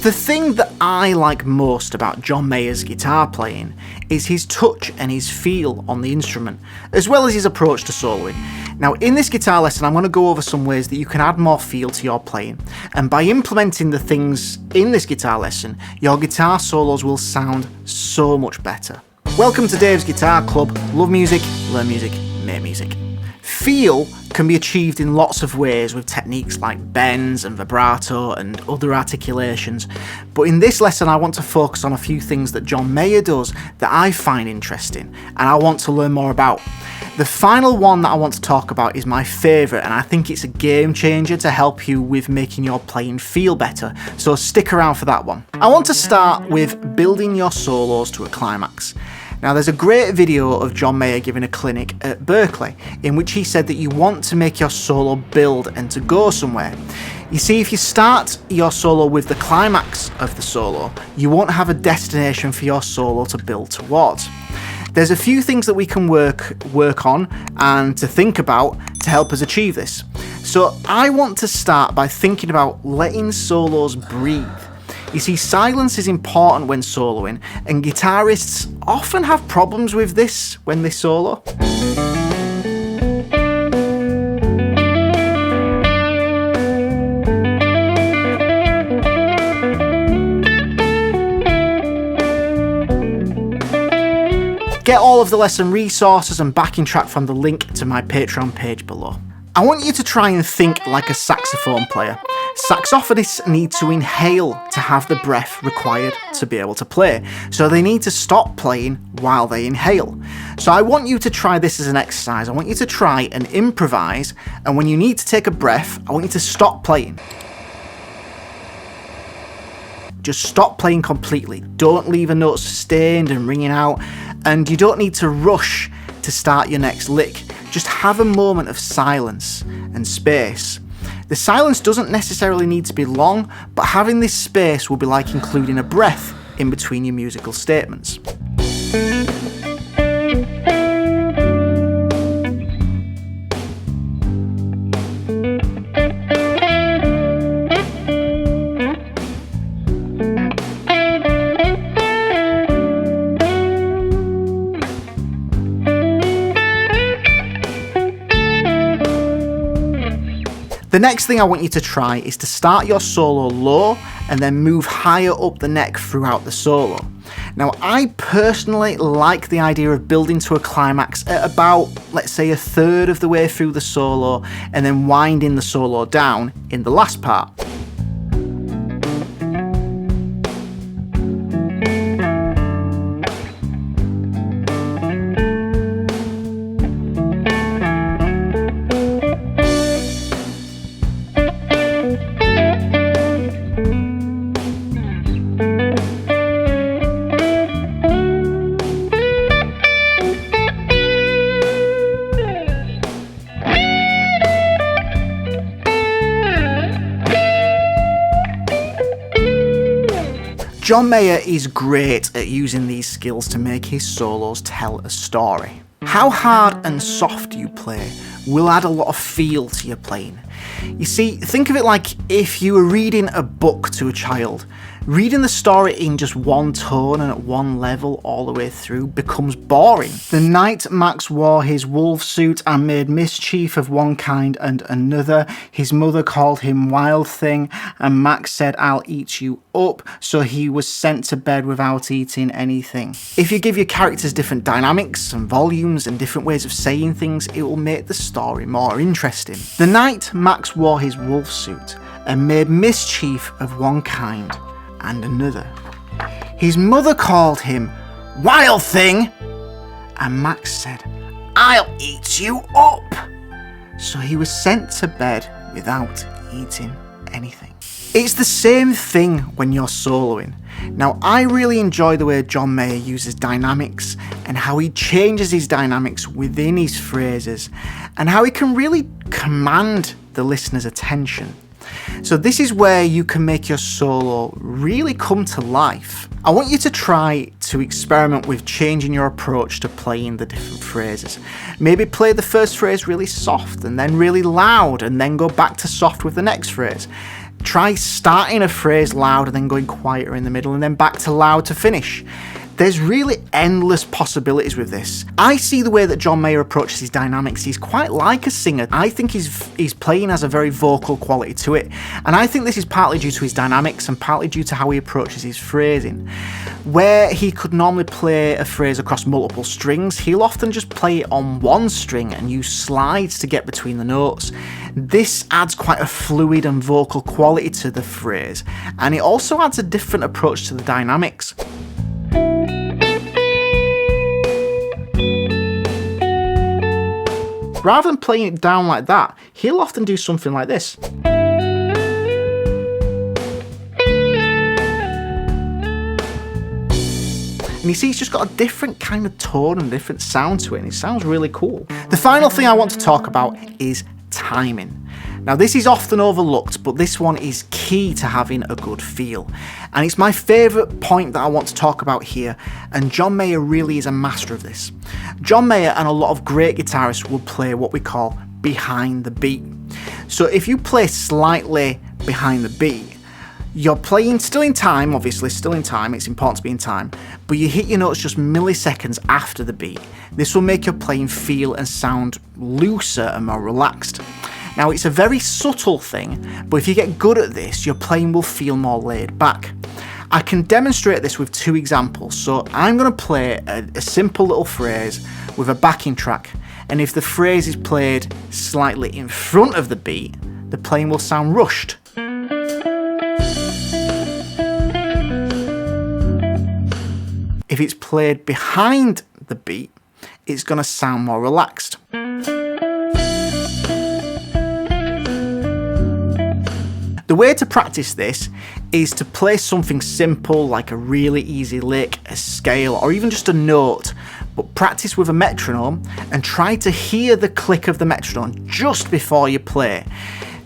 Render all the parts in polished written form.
The thing that I like most about John Mayer's guitar playing is his touch and his feel on the instrument, as well as his approach to soloing. Now, in this guitar lesson, I'm going to go over some ways that you can add more feel to your playing, and by implementing the things in this guitar lesson, your guitar solos will sound so much better. Welcome to Dave's Guitar Club. Love music, learn music, make music. Feel can be achieved in lots of ways with techniques like bends and vibrato and other articulations, but in this lesson I want to focus on a few things that John Mayer does that I find interesting and I want to learn more about. The final one that I want to talk about is my favourite, and I think it's a game changer to help you with making your playing feel better, so stick around for that one. I want to start with building your solos to a climax. Now, there's a great video of John Mayer giving a clinic at Berklee in which he said that you want to make your solo build and to go somewhere. You see, if you start your solo with the climax of the solo, you won't have a destination for your solo to build towards. There's a few things that we can work on and to think about to help us achieve this. So I want to start by thinking about letting solos breathe. You see, silence is important when soloing, and guitarists often have problems with this when they solo. Get all of the lesson resources and backing track from the link to my Patreon page below. I want you to try and think like a saxophone player. Saxophonists need to inhale to have the breath required to be able to play, so they need to stop playing while they inhale. So I want you to try this as an exercise. I want you to try and improvise, and when you need to take a breath, I want you to stop playing. Just stop playing completely. Don't leave a note sustained and ringing out, and you don't need to rush to start your next lick. Just have a moment of silence and space. The silence doesn't necessarily need to be long, but having this space will be like including a breath in between your musical statements. The next thing I want you to try is to start your solo low and then move higher up the neck throughout the solo. Now, I personally like the idea of building to a climax at about, let's say, a third of the way through the solo and then winding the solo down in the last part. John Mayer is great at using these skills to make his solos tell a story. How hard and soft you play will add a lot of feel to your playing. You see, think of it like if you were reading a book to a child. Reading the story in just one tone and at one level all the way through becomes boring. The night Max wore his wolf suit and made mischief of one kind and another, his mother called him Wild Thing, and Max said, "I'll eat you up," so he was sent to bed without eating anything. If you give your characters different dynamics and volumes and different ways of saying things, it will make the story more interesting. The night Max wore his wolf suit and made mischief of one kind and another, his mother called him Wild Thing, and Max said, "I'll eat you up," so he was sent to bed without eating anything. It's the same thing when you're soloing. Now, I really enjoy the way John Mayer uses dynamics and how he changes his dynamics within his phrases and how he can really command the listener's attention. So this is where you can make your solo really come to life. I want you to try to experiment with changing your approach to playing the different phrases. Maybe play the first phrase really soft and then really loud and then go back to soft with the next phrase. Try starting a phrase loud and then going quieter in the middle and then back to loud to finish. There's really endless possibilities with this. I see the way that John Mayer approaches his dynamics. He's quite like a singer. I think his playing has a very vocal quality to it. And I think this is partly due to his dynamics and partly due to how he approaches his phrasing. Where he could normally play a phrase across multiple strings, he'll often just play it on one string and use slides to get between the notes. This adds quite a fluid and vocal quality to the phrase, and it also adds a different approach to the dynamics. Rather than playing it down like that, he'll often do something like this. And you see, it's just got a different kind of tone and different sound to it, and it sounds really cool. The final thing I want to talk about is timing. Now, this is often overlooked, but this one is key to having a good feel. And it's my favourite point that I want to talk about here, and John Mayer really is a master of this. John Mayer and a lot of great guitarists will play what we call behind the beat. So if you play slightly behind the beat, you're playing still in time, obviously, still in time, it's important to be in time, but you hit your notes just milliseconds after the beat. This will make your playing feel and sound looser and more relaxed. Now, it's a very subtle thing, but if you get good at this, your playing will feel more laid back. I can demonstrate this with two examples. So I'm going to play a simple little phrase with a backing track, and if the phrase is played slightly in front of the beat, the playing will sound rushed. If it's played behind the beat, it's going to sound more relaxed. The way to practice this is to play something simple like a really easy lick, a scale, or even just a note, but practice with a metronome and try to hear the click of the metronome just before you play.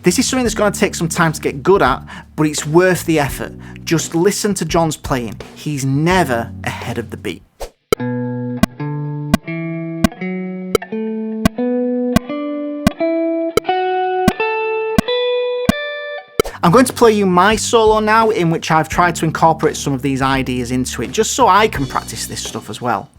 This is something that's going to take some time to get good at, but it's worth the effort. Just listen to John's playing. He's never ahead of the beat. I'm going to play you my solo now, in which I've tried to incorporate some of these ideas into it, just so I can practice this stuff as well.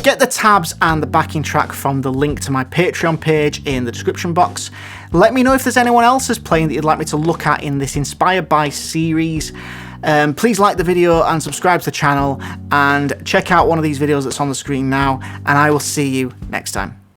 Get the tabs and the backing track from the link to my Patreon page in the description box. Let me know if there's anyone else who's playing that you'd like me to look at in this Inspired By series. Please like the video and subscribe to the channel, and check out one of these videos that's on the screen now, and I will see you next time.